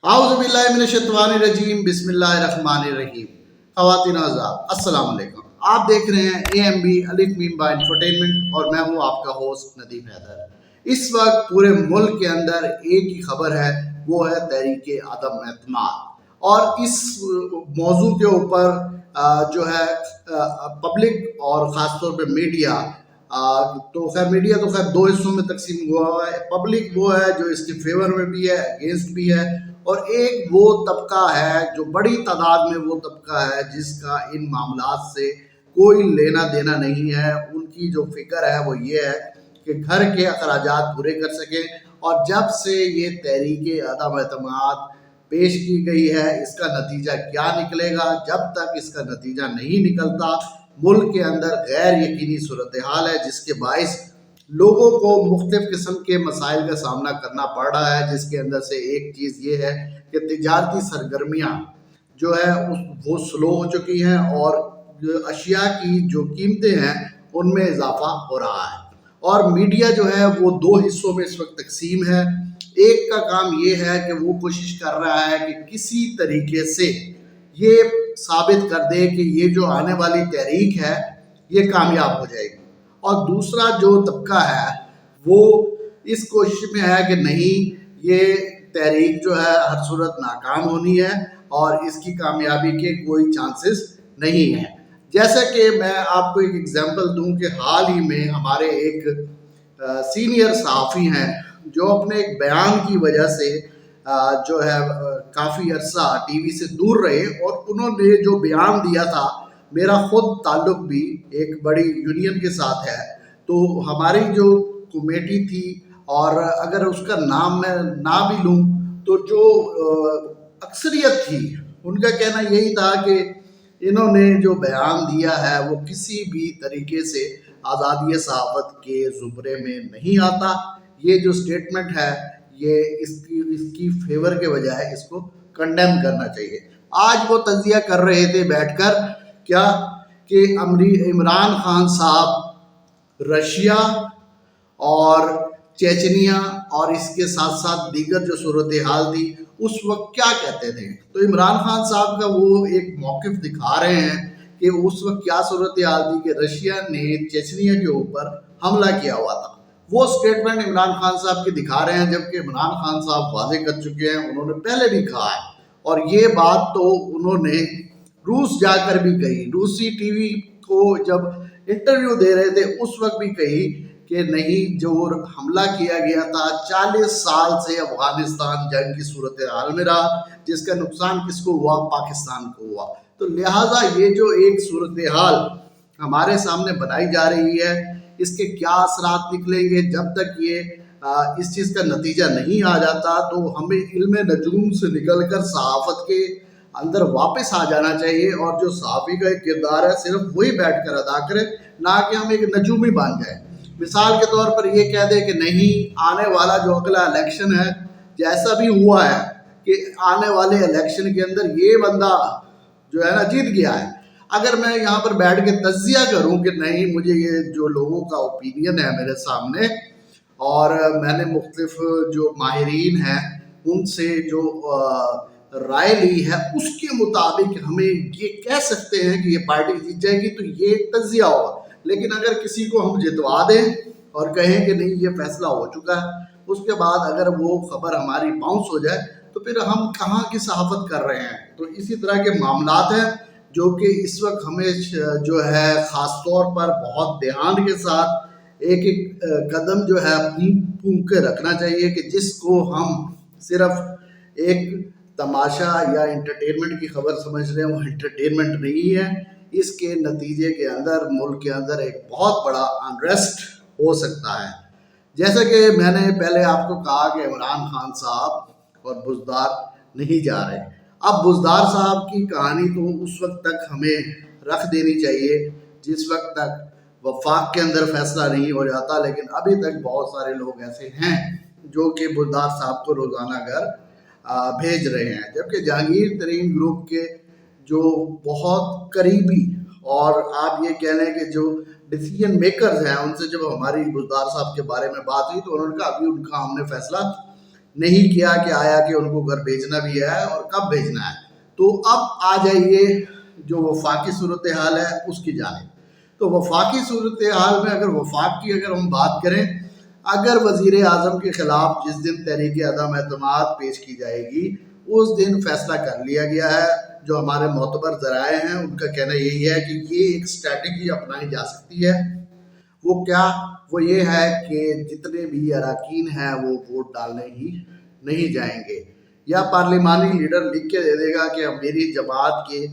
आउज़ुबिल्लाहिमिनश्शैतानिर्रजीम बिस्मिल्लाहिर्रहमानिर्रहीम। ख़वातीन हज़रात अस्सलाम वालेकुम। आप देख रहे हैं AMB अलिफ मीम बा इंफोटेनमेंट और मैं हूं आपका होस्ट नदीम हैदर। इस वक्त पूरे मुल्क के अंदर एक ही खबर है, वो है तहरीक अदम एतमाद। और इस मौजू के ऊपर जो है पब्लिक और ख़ास तौर पे मीडिया, तो खैर मीडिया तो खैर दो हिस्सों में तकसीम हुआ है। पब्लिक वो है जो इसके फेवर में भी है, अगेंस्ट भी है, और एक वो तबका है जो बड़ी तादाद में वो तबका है जिसका इन मामलात से कोई लेना देना नहीं है। उनकी जो फिक्र है वो ये है कि घर के अखराजात पूरे कर सकें। और जब से ये तहरीक अदम एतमाद पेश की गई है, इसका नतीजा क्या निकलेगा, जब तक इसका नतीजा नहीं निकलता मुल्क के अंदर गैर यकीनी सूरत हाल है, जिसके बाइस लोगों को मुख्तलिफ किस्म के मसाइल का सामना करना पड़ रहा है। जिसके अंदर से एक चीज़ ये है कि तिजारती सरगर्मियाँ जो है वो स्लो हो चुकी हैं और जो अशिया की जो कीमतें हैं उनमें इजाफा हो रहा है। और मीडिया जो है वो दो हिस्सों में इस वक्त तकसीम है। एक का काम ये है कि वो कोशिश कर रहा है कि किसी तरीके से ये साबित कर दे कि ये जो आने वाली तहरीक है ये कामयाब हो जाएगी, और दूसरा जो तबका है वो इस कोशिश में है कि नहीं, ये तहरीक जो है हर सूरत नाकाम होनी है और इसकी कामयाबी के कोई चांसेस नहीं है। जैसा कि मैं आपको एक एग्जांपल दूं कि हाल ही में हमारे एक सीनियर सहाफ़ी हैं जो अपने एक बयान की वजह से जो है काफ़ी अरसा टीवी से दूर रहे, और उन्होंने जो बयान दिया था, मेरा खुद ताल्लुक भी एक बड़ी यूनियन के साथ है, तो हमारी जो कमेटी थी, और अगर उसका नाम मैं ना भी लूँ तो जो अक्सरियत थी उनका कहना यही था कि इन्होंने जो बयान दिया है वो किसी भी तरीके से आज़ादी सहाफ़त के ज़ुमरे में नहीं आता। ये जो स्टेटमेंट है ये इसकी फेवर के बजाय इसको कंडेम करना चाहिए। आज वो तज़िया कर रहे थे बैठकर क्या कि इमरान खान साहब रशिया और चेचनिया और इसके साथ साथ दीगर जो सूरत हाल थी उस वक्त क्या कहते थे। तो इमरान खान साहब का वो एक मौक़िफ़ दिखा रहे हैं कि उस वक्त क्या सूरत हाल थी कि रशिया ने चेचनिया के ऊपर हमला किया हुआ था। वो स्टेटमेंट इमरान खान साहब की दिखा रहे हैं, जबकि इमरान खान साहब वाज़ेह कर चुके हैं, उन्होंने पहले भी कहा है, और ये बात तो उन्होंने रूस जाकर भी कही। रूसी टीवी को जब इंटरव्यू दे रहे थे उस वक्त भी कही कि नहीं, जो हमला किया गया था 40 साल से अफगानिस्तान जंग की सूरत हाल में रहा, जिसका नुकसान किसको हुआ, पाकिस्तान को हुआ। तो लिहाजा ये जो एक सूरत हाल हमारे सामने बनाई जा रही है, इसके क्या असरात निकलेंगे, जब तक ये इस चीज़ का नतीजा नहीं आ जाता तो हमें इल्म नजूम से निकलकर सहाफ़त के अंदर वापस आ जाना चाहिए, और जो सहाफ़ी का एक किरदार है सिर्फ वही बैठ कर अदा करे, ना कि हम एक नजूमी बन जाए। मिसाल के तौर पर ये कह दे कि नहीं, आने वाला जो अगला इलेक्शन है, जैसा भी हुआ है कि आने वाले इलेक्शन के अंदर ये बंदा जो है ना जीत गया है, अगर मैं यहाँ पर बैठ के तज़िया करूँ कि नहीं, मुझे ये जो लोगों का ओपिनियन है मेरे सामने और मैंने मुख्तलिफ जो माहिरीन हैं उनसे जो राय ली है, उसके मुताबिक हमें ये कह सकते हैं कि ये पार्टी जीत जाएगी, तो ये तज़िया होगा। लेकिन अगर किसी को हम जितवा दें और कहें कि नहीं ये फैसला हो चुका है, उसके बाद अगर वो खबर हमारी बाउंस हो जाए तो फिर हम कहाँ की सहाफ़त कर रहे हैं। तो इसी तरह के मामलात हैं जो कि इस वक्त हमें जो है ख़ास तौर पर बहुत ध्यान के साथ एक एक कदम जो है फूंक के रखना चाहिए कि जिसको हम सिर्फ एक तमाशा या इंटरटेनमेंट की खबर समझ रहे हैं, वो इंटरटेनमेंट नहीं है। इसके नतीजे के अंदर मुल्क के अंदर एक बहुत बड़ा अनरेस्ट हो सकता है। जैसा कि मैंने पहले आपको कहा कि इमरान खान साहब और बुज़दार नहीं जा रहे। अब बुज़दार साहब की कहानी तो उस वक्त तक हमें रख देनी चाहिए जिस वक्त तक वफाक के अंदर फैसला नहीं हो जाता, लेकिन अभी तक बहुत सारे लोग ऐसे हैं जो कि बुज़दार साहब को रोज़ाना घर भेज रहे हैं, जबकि जहांगीर तरीन ग्रुप के जो बहुत करीबी और आप ये कह लें कि जो डिसीजन मेकर्स हैं, उनसे जब हमारी बुज़दार साहब के बारे में बात हुई तो उन्होंने कहा अभी उनका हमने फैसला नहीं किया कि आया कि उनको घर भेजना भी है और कब भेजना है। तो अब आ जाइए जो वफाकी सूरत हाल है उसकी जानिब। तो वफाकी सूरत हाल में अगर वफाक की अगर हम बात करें, अगर वज़ीर आज़म के ख़िलाफ़ जिस दिन तहरीक अदम एतमाद पेश की जाएगी उस दिन फैसला कर लिया गया है। जो हमारे मोतबर ज़राए हैं उनका कहना यही है कि ये एक स्ट्रैटेजी अपनाई जा सकती है। वो क्या? वो ये है कि जितने भी अरकान हैं वो वोट डालने ही नहीं जाएंगे, या पार्लिमानी लीडर लिख के दे देगा कि अब मेरी जमात के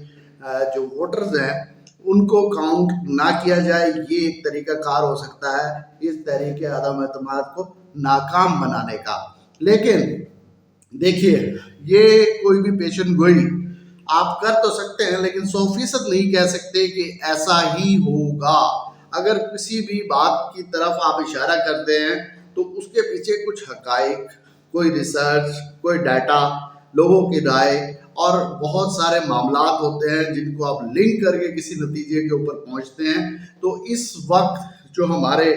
जो वोटर्स हैं उनको काउंट ना किया जाए। ये एक तरीका कार हो सकता है इस तरीके अदम एतमाद को नाकाम बनाने का। लेकिन देखिए, ये कोई भी पेशन गोई आप कर तो सकते हैं, लेकिन 100% नहीं कह सकते कि ऐसा ही होगा। अगर किसी भी बात की तरफ आप इशारा करते हैं तो उसके पीछे कुछ हकाइक, कोई रिसर्च, कोई डाटा, लोगों की राय और बहुत सारे मामलात होते हैं जिनको आप लिंक करके किसी नतीजे के ऊपर पहुंचते हैं। तो इस वक्त जो हमारे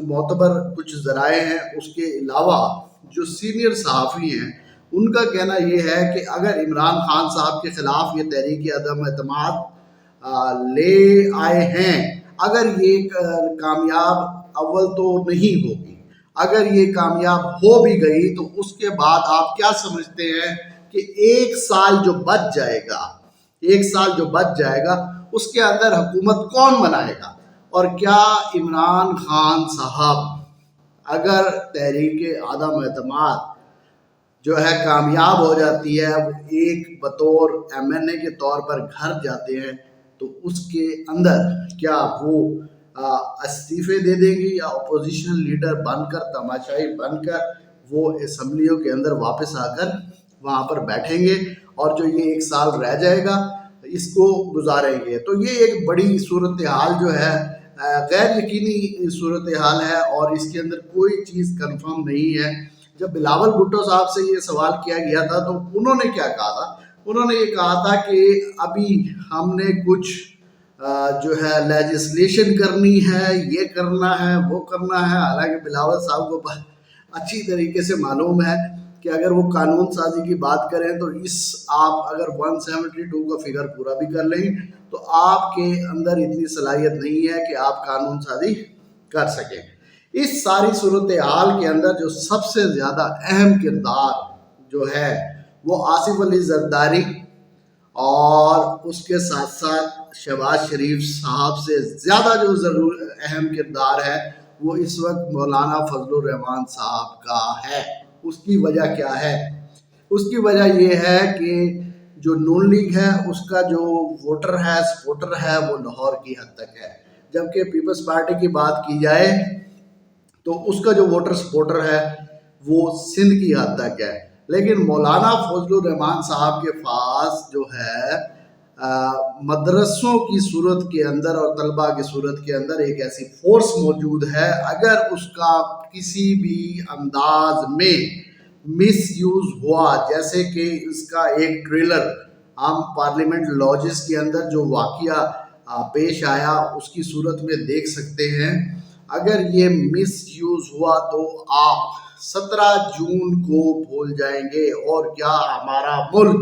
मोतबर कुछ ज़राए हैं, उसके अलावा जो सीनियर सहाफ़ी हैं, उनका कहना ये है कि अगर इमरान खान साहब के ख़िलाफ़ ये तहरीक अदम एतमाद ले आए हैं, अगर ये कामयाब अव्वल तो नहीं होगी, अगर ये कामयाब हो भी गई तो उसके बाद आप क्या समझते हैं कि एक साल जो बच जाएगा उसके अंदर हुकूमत कौन बनाएगा? और क्या इमरान खान साहब अगर तहरीक आदम एतमाद जो है कामयाब हो जाती है, वो एक बतौर MNA के तौर पर घर जाते हैं, तो उसके अंदर क्या वो इस्तीफे दे देंगे या अपोजिशन लीडर बनकर, तमाशाई बनकर वो असम्बलियों के अंदर वापस आकर वहाँ पर बैठेंगे और जो ये एक साल रह जाएगा इसको गुजारेंगे? तो ये एक बड़ी सूरत हाल जो है गैर यकीनी सूरत हाल है और इसके अंदर कोई चीज़ कंफर्म नहीं है। जब बिलावल भुट्टो साहब से ये सवाल किया गया था तो उन्होंने क्या कहा था? उन्होंने ये कहा था कि अभी हमने कुछ जो है लेजिस्लेशन करनी है, ये करना है, वो करना है। हालांकि बिलावल साहब को अच्छी तरीके से मालूम है कि अगर वो कानून साजी की बात करें तो आप अगर 172 का फिगर पूरा भी कर लें तो आपके अंदर इतनी सलाहियत नहीं है कि आप कानून साजी कर सकें। इस सारी सूरत हाल के अंदर जो सबसे ज़्यादा अहम किरदार जो है वो आसिफ अली जरदारी और उसके साथ साथ शहबाज शरीफ साहब से ज़्यादा जो अहम किरदार है वो इस वक्त मौलाना फजलुर रहमान साहब का है। उसकी वजह क्या है? उसकी वजह ये है कि जो नून लीग है उसका जो वोटर है, सपोर्टर है, वो लाहौर की हद तक है, जबकि पीपल्स पार्टी की बात की जाए तो उसका जो वोटर सपोर्टर है वो सिंध की हद तक है। लेकिन मौलाना फजलुर रहमान साहब के पास जो है मदरसों की सूरत के अंदर और तलबा की सूरत के अंदर एक ऐसी फोर्स मौजूद है, अगर उसका किसी भी अंदाज में मिस यूज़ हुआ, जैसे कि इसका एक ट्रेलर हम पार्लियामेंट लॉजेस के अंदर जो वाक़या पेश आया उसकी सूरत में देख सकते हैं। अगर ये मिस यूज़ हुआ तो आप 17 जून को भूल जाएंगे और क्या हमारा मुल्क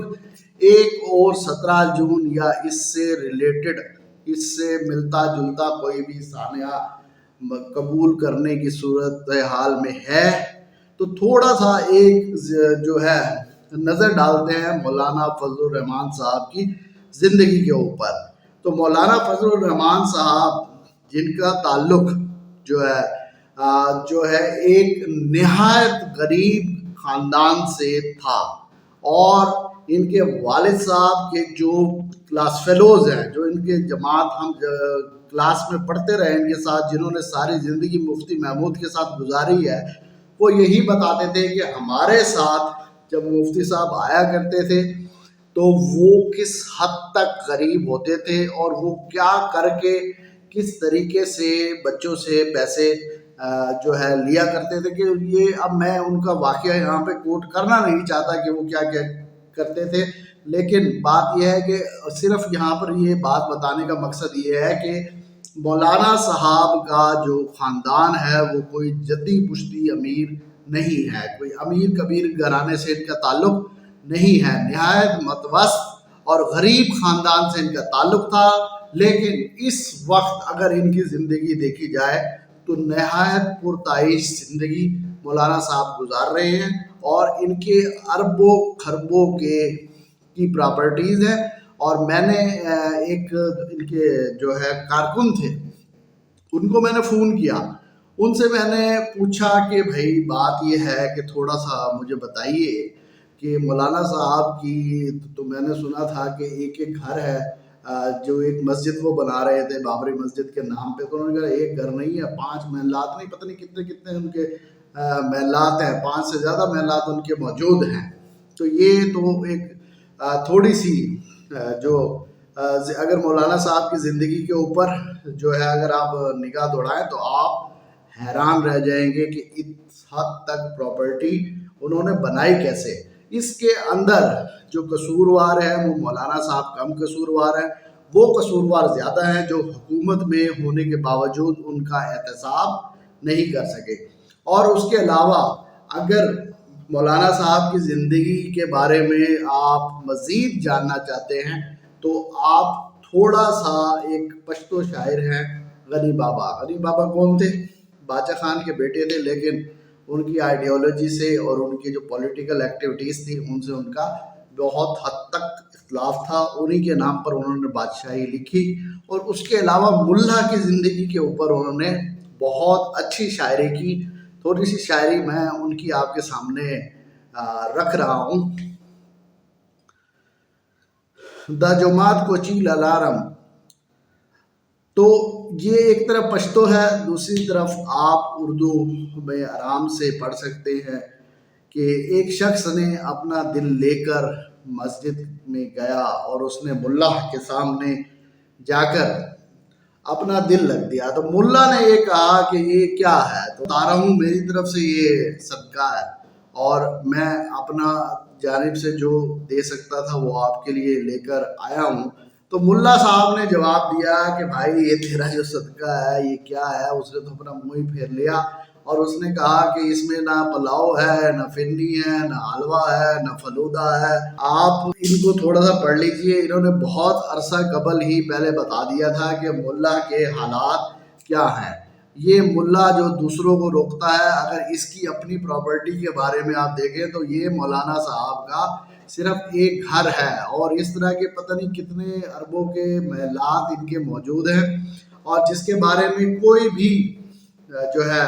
एक और 17 जून या इससे रिलेटेड, इससे मिलता जुलता कोई भी सानिया कबूल करने की सूरत हाल में है? तो थोड़ा सा एक जो है नज़र डालते हैं मौलाना फजलुर रहमान साहब की ज़िंदगी के ऊपर। तो मौलाना फजलुर रहमान साहब जिनका ताल्लुक़ जो है एक नहायत गरीब ख़ानदान से था और इनके वालिद साहब के जो क्लास फेलोज़ हैं, जो इनके जमात हम क्लास में पढ़ते रहे इनके साथ, जिन्होंने सारी ज़िंदगी मुफ्ती महमूद के साथ गुजारी है, वो यही बताते थे कि हमारे साथ जब मुफ्ती साहब आया करते थे तो वो किस हद तक गरीब होते थे और वो क्या करके किस तरीके से बच्चों से पैसे जो है लिया करते थे। कि ये अब मैं उनका वाक़या यहाँ पे कोट करना नहीं चाहता कि वो क्या क्या करते थे, लेकिन बात यह है कि सिर्फ यहाँ पर ये बात बताने का मकसद ये है कि मौलाना साहब का जो ख़ानदान है वो कोई जद्दी पुश्ती अमीर नहीं है, कोई अमीर कबीर घराने से इनका ताल्लुक नहीं है, नहायत मतवस्त और गरीब ख़ानदान से इनका ताल्लुक था। लेकिन इस वक्त अगर इनकी ज़िंदगी देखी जाए तो नहायत पुरताइश ज़िंदगी मौलाना साहब गुजार रहे हैं, और इनके अरबों खरबों की प्रॉपर्टीज़ हैं। और मैंने एक इनके जो है कारकुन थे, उनको मैंने फ़ोन किया, उनसे मैंने पूछा कि भाई बात ये है कि थोड़ा सा मुझे बताइए कि मौलाना साहब की तो मैंने सुना था कि एक एक घर है, जो एक मस्जिद वो बना रहे थे बाबरी मस्जिद के नाम पे, तो उन्होंने कहा एक घर नहीं है, 5 महलात, नहीं पता नहीं कितने कितने उनके महलात हैं, 5 से ज़्यादा महलात उनके मौजूद हैं। तो ये तो एक थोड़ी सी जो अगर मौलाना साहब की ज़िंदगी के ऊपर जो है अगर आप निगाह दौड़ाएं तो आप हैरान रह जाएंगे कि इस हद तक प्रॉपर्टी उन्होंने बनाई कैसे। इसके अंदर जो कसूरवार है वो मौलाना साहब कम कसूरवार है, वो कसूरवार ज़्यादा हैं जो हुकूमत में होने के बावजूद उनका एहतसाब नहीं कर सके। और उसके अलावा अगर मौलाना साहब की ज़िंदगी के बारे में आप मज़ीद जानना चाहते हैं तो आप थोड़ा सा, एक पश्तो शायर हैं गनी बाबा। गनी बाबा कौन थे? बादशाह खान के बेटे थे, लेकिन उनकी आइडियोलॉजी से और उनकी जो पॉलिटिकल एक्टिविटीज़ थी उनसे उनका बहुत हद तक इख्तलाफ था। उन्हीं के नाम पर उन्होंने बादशाही लिखी, और उसके अलावा मुल्ला की ज़िंदगी के ऊपर उन्होंने बहुत अच्छी शायरी की। थोड़ी सी शायरी मैं उनकी आपके सामने रख रहा हूँ। द जुमात को चील अलारम, तो ये एक तरफ पश्तो है, दूसरी तरफ आप उर्दू में आराम से पढ़ सकते हैं कि एक शख्स ने अपना दिल लेकर मस्जिद में गया और उसने मुल्ला के सामने जाकर अपना दिल रख दिया। तो मुल्ला ने ये कहा कि ये क्या है, तो बता रहा हूँ मेरी तरफ से ये सदका है और मैं अपना जानिब से जो दे सकता था वो आपके लिए लेकर आया हूँ। तो मुल्ला साहब ने जवाब दिया कि भाई ये तेरा जो सदका है ये क्या है। उसने तो अपना मुंह ही फेर लिया और उसने कहा कि इसमें ना पुलाव है, ना फिरनी है, ना हलवा है, ना फलूदा है। आप इनको थोड़ा सा पढ़ लीजिए। इन्होंने बहुत अरसा कबल ही पहले बता दिया था कि मुल्ला के हालात क्या हैं। ये मुल्ला जो दूसरों को रोकता है, अगर इसकी अपनी प्रॉपर्टी के बारे में आप देखें तो ये मौलाना साहब का सिर्फ एक घर है और इस तरह के पता नहीं कितने अरबों के महलात इनके मौजूद हैं, और जिसके बारे में कोई भी जो है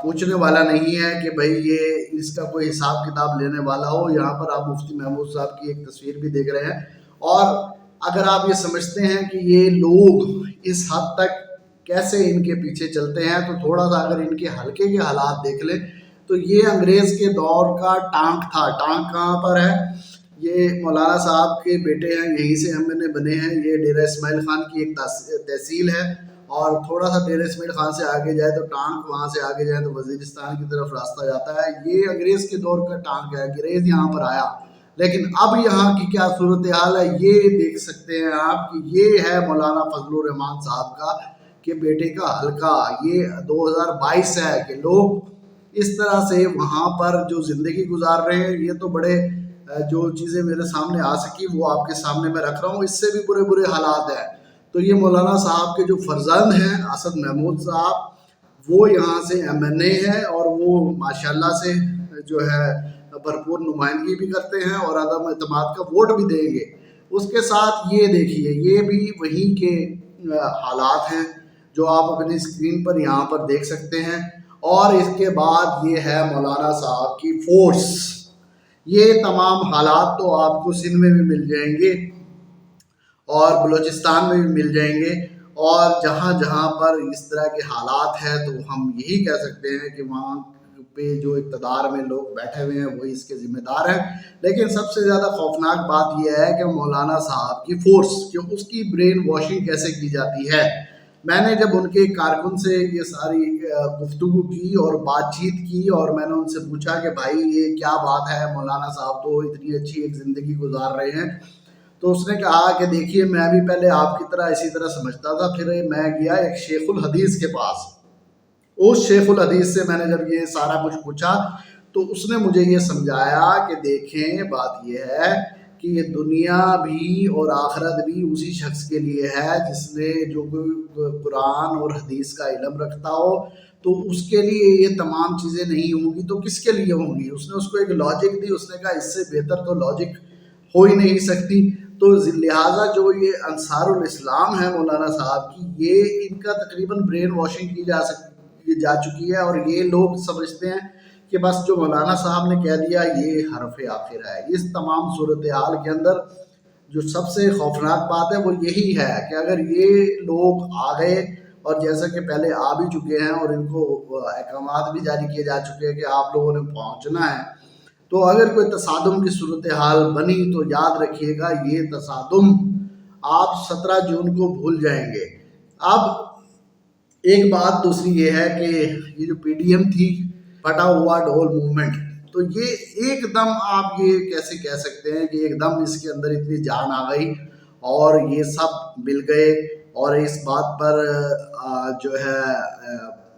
पूछने वाला नहीं है कि भाई ये इसका कोई हिसाब किताब लेने वाला हो। यहाँ पर आप मुफ्ती महमूद साहब की एक तस्वीर भी देख रहे हैं, और अगर आप ये समझते हैं कि ये लोग इस हद तक कैसे इनके पीछे चलते हैं तो थोड़ा सा अगर इनके हल्के के हालात देख लें तो ये अंग्रेज़ के दौर का टांक था। टांक कहाँ पर है? ये मौलाना साहब के बेटे हैं, यहीं से MNA बने हैं। ये डेरा इस्माइल खान की एक तहसील है, और थोड़ा सा डेरा इस्माइल खान से आगे जाए तो टांक, वहाँ से आगे जाए तो वजीरिस्तान की तरफ रास्ता जाता है। ये अंग्रेज़ के दौर का टांक है। अंग्रेज़ यहाँ पर आया, लेकिन अब यहाँ की क्या सूरत हाल है ये देख सकते हैं आप कि ये है मौलाना फजलुर रहमान साहब का के बेटे का हल्का। ये 2022 है कि लोग इस तरह से वहाँ पर जो ज़िंदगी गुजार रहे हैं। ये तो बड़े जो चीज़ें मेरे सामने आ सकी वो आपके सामने मैं रख रहा हूँ, इससे भी बुरे बुरे हालात हैं। तो ये मौलाना साहब के जो फर्जंद हैं असद महमूद साहब, वो यहाँ से MNA हैं और वो माशाल्लाह से जो है भरपूर नुमाइंदगी भी करते हैं और अदम एतमाद का वोट भी देंगे। उसके साथ ये देखिए, ये भी वहीं के हालात हैं जो आप अपनी स्क्रीन पर यहाँ पर देख सकते हैं। और इसके बाद ये है मौलाना साहब की फोर्स। ये तमाम हालात तो आपको सिंध में भी मिल जाएंगे और बलूचिस्तान में भी मिल जाएंगे, और जहाँ जहाँ पर इस तरह के हालात हैं तो हम यही कह सकते हैं कि वहाँ पे जो इक़्तिदार में लोग बैठे हुए हैं वही इसके ज़िम्मेदार हैं। लेकिन सबसे ज़्यादा खौफनाक बात यह है कि मौलाना साहब की फोर्स, कि उसकी ब्रेन वॉशिंग कैसे की जाती है। मैंने जब उनके कारकुन से ये सारी गुफ्तगू की और बातचीत की और मैंने उनसे पूछा कि भाई ये क्या बात है, मौलाना साहब तो इतनी अच्छी एक ज़िंदगी गुजार रहे हैं, तो उसने कहा कि देखिए मैं भी पहले आपकी तरह इसी तरह समझता था, फिर मैं गया एक शेखुल हदीस के पास उस शेखुल हदीस से मैंने जब ये सारा कुछ पूछा तो उसने मुझे ये समझाया कि देखें बात ये है कि ये दुनिया भी और आखिरत भी उसी शख्स के लिए है जिसने जो कोई कुरान और हदीस का इल्म रखता हो, तो उसके लिए ये तमाम चीज़ें नहीं होंगी तो किसके लिए होंगी। उसने उसको एक लॉजिक दी, उसने कहा इससे बेहतर तो लॉजिक हो ही नहीं सकती। तो लिहाजा जो ये अंसारुल इस्लाम है मौलाना साहब की, ये इनका तकरीबन ब्रेन वॉशिंग की जा चुकी है और ये लोग समझते हैं कि बस जो मौलाना साहब ने कह दिया ये हरफ आखिर है। इस तमाम सूरत हाल के अंदर जो सबसे खौफनाक बात है वो यही है कि अगर ये लोग आ गए, और जैसा कि पहले आ भी चुके हैं और इनको अहकामात भी जारी किए जा चुके हैं कि आप लोगों ने पहुंचना है, तो अगर कोई तसादुम की सूरत हाल बनी तो याद रखिएगा ये तसादुम आप 17 जून को भूल जाएंगे। अब एक बात दूसरी ये है कि ये जो पीडीएम थी, फटा हुआ ढोल मूवमेंट, तो ये एकदम आप ये कैसे कह सकते हैं कि एकदम इसके अंदर इतनी जान आ गई और ये सब मिल गए और इस बात पर जो है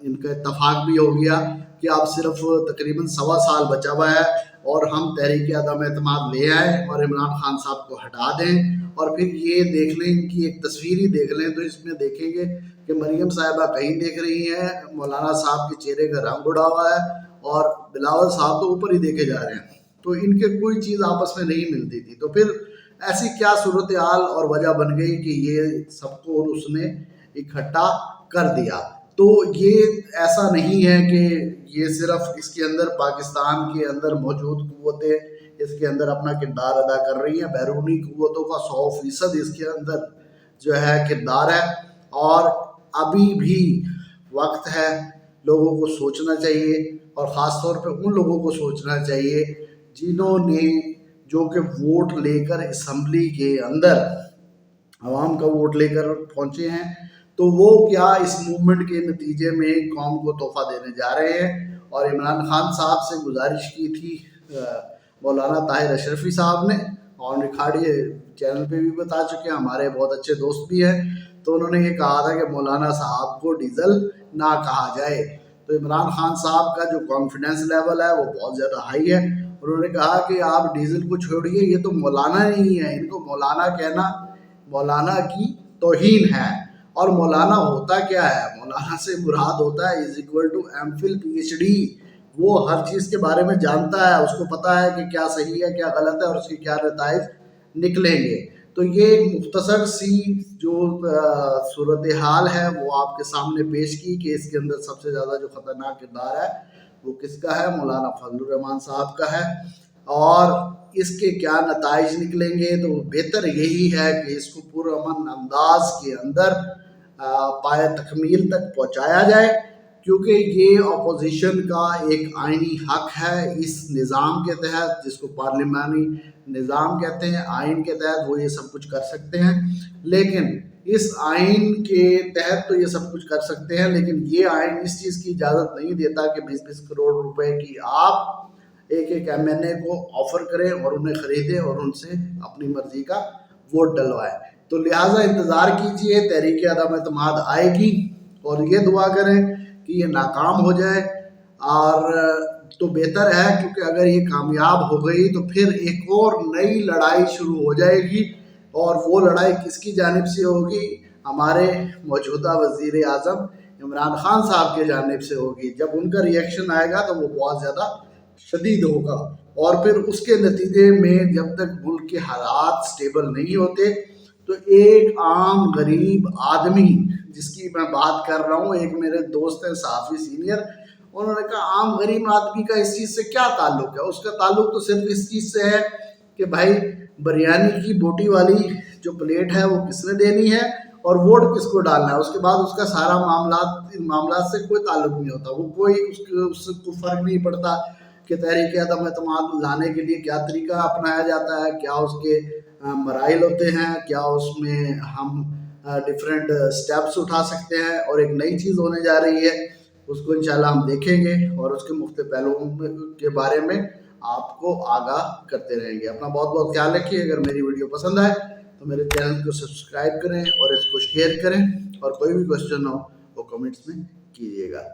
इनका इत्तफाक भी हो गया कि अब सिर्फ तकरीबन 1.25 साल बचा हुआ है और हम तहरीक अदम एतमाद ले आए और इमरान खान साहब को हटा दें। और फिर ये देख लें, इनकी एक तस्वीर ही देख लें तो इसमें देखेंगे कि मरियम साहिबा कहीं देख रही हैं, मौलाना साहब के चेहरे का रंग उड़ा हुआ है और बिलावल साहब तो ऊपर ही देखे जा रहे हैं। तो इनके कोई चीज़ आपस में नहीं मिलती थी। तो फिर ऐसी क्या सूरत हाल और वजह बन गई कि ये सबको उसने इकट्ठा कर दिया। तो ये ऐसा नहीं है कि ये सिर्फ इसके अंदर पाकिस्तान के अंदर मौजूद कुव्वतें इसके अंदर अपना किरदार अदा कर रही हैं, बैरूनी कुव्वतों का 100% इसके अंदर जो है किरदार है। और अभी भी वक्त है, लोगों को सोचना चाहिए और ख़ास तौर पे उन लोगों को सोचना चाहिए जिन्होंने जो कि वोट लेकर असम्बली के अंदर आवाम का वोट लेकर पहुंचे हैं, तो वो क्या इस मूवमेंट के नतीजे में कौम को तोहफा देने जा रहे हैं। और इमरान खान साहब से गुजारिश की थी मौलाना ताहिर अशरफी साहब ने, और रिखाड़िए चैनल पे भी बता चुके हैं, हमारे बहुत अच्छे दोस्त भी हैं, तो उन्होंने ये कहा था कि मौलाना साहब को डीजल ना कहा जाए। तो इमरान खान साहब का जो कॉन्फिडेंस लेवल है वो बहुत ज़्यादा हाई है। उन्होंने कहा कि आप डीजल को छोड़िए, ये तो मौलाना नहीं है, इनको मौलाना कहना मौलाना की तौहीन है। और मौलाना होता क्या है, मौलाना से मुराद होता है =MPhil PhD। वो हर चीज़ के बारे में जानता है, उसको पता है कि क्या सही है क्या गलत है और उसके क्या नताइज निकलेंगे। तो ये एक मुख्तसर सी जो सूरत हाल है वो आपके सामने पेश की कि इसके अंदर सबसे ज़्यादा जो ख़तरनाक किरदार है वो किसका है, मौलाना फजलुर रहमान साहब का है। और इसके क्या नताइज निकलेंगे, तो बेहतर यही है कि इसको पुरअमन अंदाज के अंदर पाए तकमील तक पहुँचाया जाए, क्योंकि ये अपोजिशन का एक आइनी हक है इस निज़ाम के तहत, जिसको पार्लिमानी निज़ाम कहते हैं। आइन के तहत वो ये सब कुछ कर सकते हैं, लेकिन इस आइन के तहत तो ये सब कुछ कर सकते हैं, लेकिन ये आइन इस चीज़ की इजाज़त नहीं देता कि 20-20 करोड़ रुपए की आप एक MNA को ऑफर करें और उन्हें ख़रीदें और उनसे अपनी मर्ज़ी का वोट डलवाएं। तो लिहाजा इंतज़ार कीजिए, तहरीक अदम एतमाद आएगी और ये दुआ करें कि ये नाकाम हो जाए। और तो बेहतर है, क्योंकि अगर ये कामयाब हो गई तो फिर एक और नई लड़ाई शुरू हो जाएगी। और वो लड़ाई किसकी जानिब से होगी, हमारे मौजूदा वज़ीर आज़म इमरान खान साहब के जानिब से होगी। जब उनका रिएक्शन आएगा तो वो बहुत ज़्यादा शदीद होगा, और फिर उसके नतीजे में जब तक मुल्क के हालात स्टेबल नहीं होते तो एक आम गरीब आदमी, जिसकी मैं बात कर रहा हूँ, एक मेरे दोस्त हैं सहाफ़ी सीनियर, उन्होंने कहा आम गरीब आदमी का इस चीज़ से क्या ताल्लुक़ है। उसका ताल्लुक़ तो सिर्फ इस चीज़ से है कि भाई बिरयानी की बोटी वाली जो प्लेट है वो किसने देनी है और वोट किसको डालना है। उसके बाद उसका सारा मामला से कोई ताल्लुक़ नहीं होता, वो कोई उसको फ़र्क नहीं पड़ता कि तहरीक अदम एतमाद लाने के लिए क्या तरीका अपनाया जाता है, क्या उसके मराइल होते हैं, क्या उसमें हम डिफरेंट स्टेप्स उठा सकते हैं। और एक नई चीज़ होने जा रही है, उसको इंशाल्लाह हम देखेंगे और उसके मुख्तलिफ पहलुओं के बारे में आपको आगाह करते रहेंगे। अपना बहुत बहुत ख्याल रखिए। अगर मेरी वीडियो पसंद आए तो मेरे चैनल को सब्सक्राइब करें और इसको शेयर करें, और कोई भी क्वेश्चन हो वो कमेंट्स में कीजिएगा।